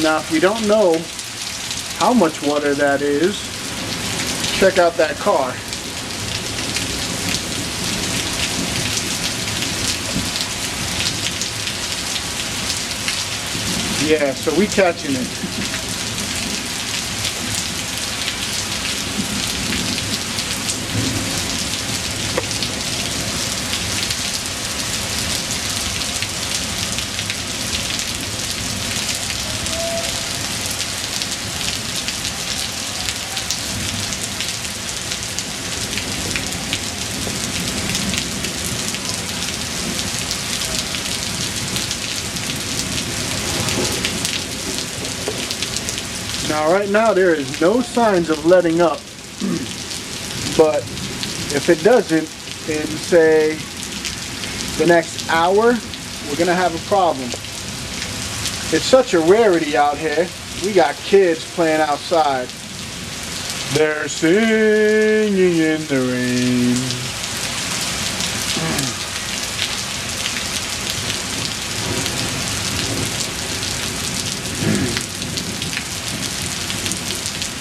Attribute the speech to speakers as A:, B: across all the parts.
A: Now, if you don't know how much water that is, check out that car. Yeah, so we catching it. Now, right now, there is no signs of letting up, but if it doesn't, in, say, the next hour, we're going to have a problem. It's such a rarity out here. We got kids playing outside. They're singing in the rain.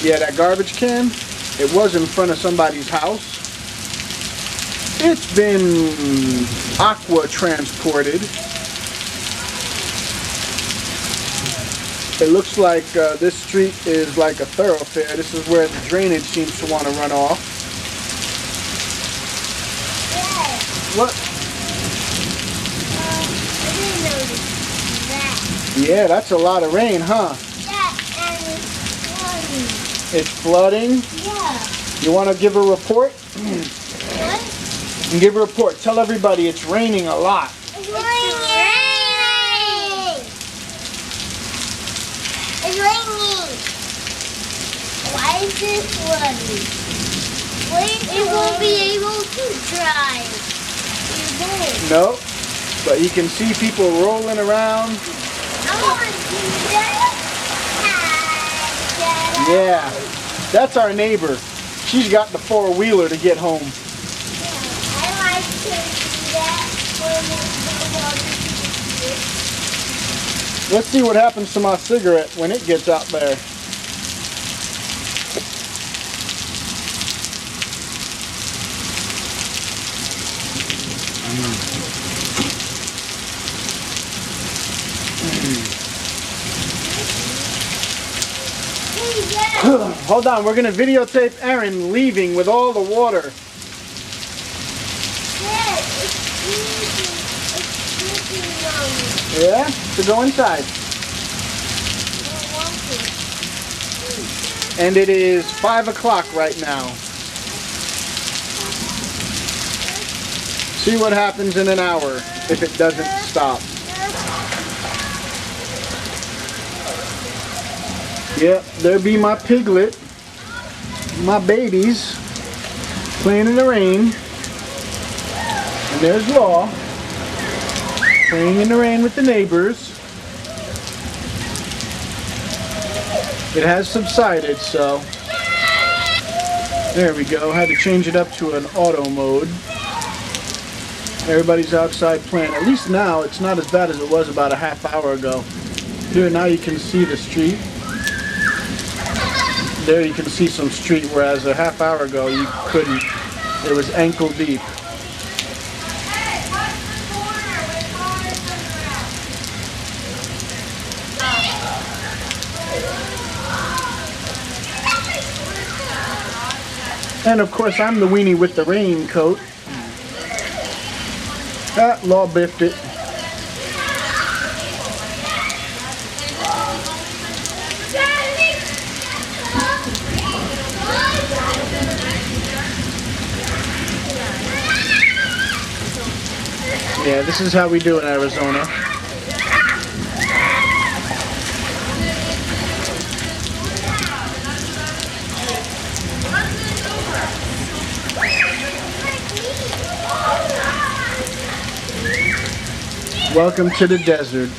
A: Yeah, that garbage can, it was in front of somebody's house. It's been aqua transported. It looks like this street is like a thoroughfare. This is where the drainage seems to want to run off. What?
B: I didn't notice that.
A: Yeah, that's a lot of rain, huh? It's flooding?
B: Yeah.
A: You want to give a report?
B: What?
A: And give a report. Tell everybody it's raining a lot.
B: It's raining! It's raining! Why is this flooding? You won't be able to drive. You won't.
A: No, but you can see people rolling around.
B: I want to do that.
A: Yeah, that's our neighbor. She's got the four-wheeler to get home.
B: I like to do that when
A: Let's see what happens to my cigarette when it gets out there. Hold on, we're going to videotape Aaron leaving with all the water. Yeah? So go inside. And it is 5 o'clock right now. See what happens in an hour if it doesn't stop. Yep, there be my piglet, my babies, playing in the rain. And there's Law, playing in the rain with the neighbors. It has subsided, so there we go. Had to change it up to an auto mode. Everybody's outside playing. At least now it's not as bad as it was about a half hour ago. Here now you can see the street. There you can see some street, whereas a half hour ago you couldn't. It was ankle deep. And of course I'm the weenie with the raincoat. Ah, Law biffed it. Yeah, this is how we do in Arizona. Welcome to the desert.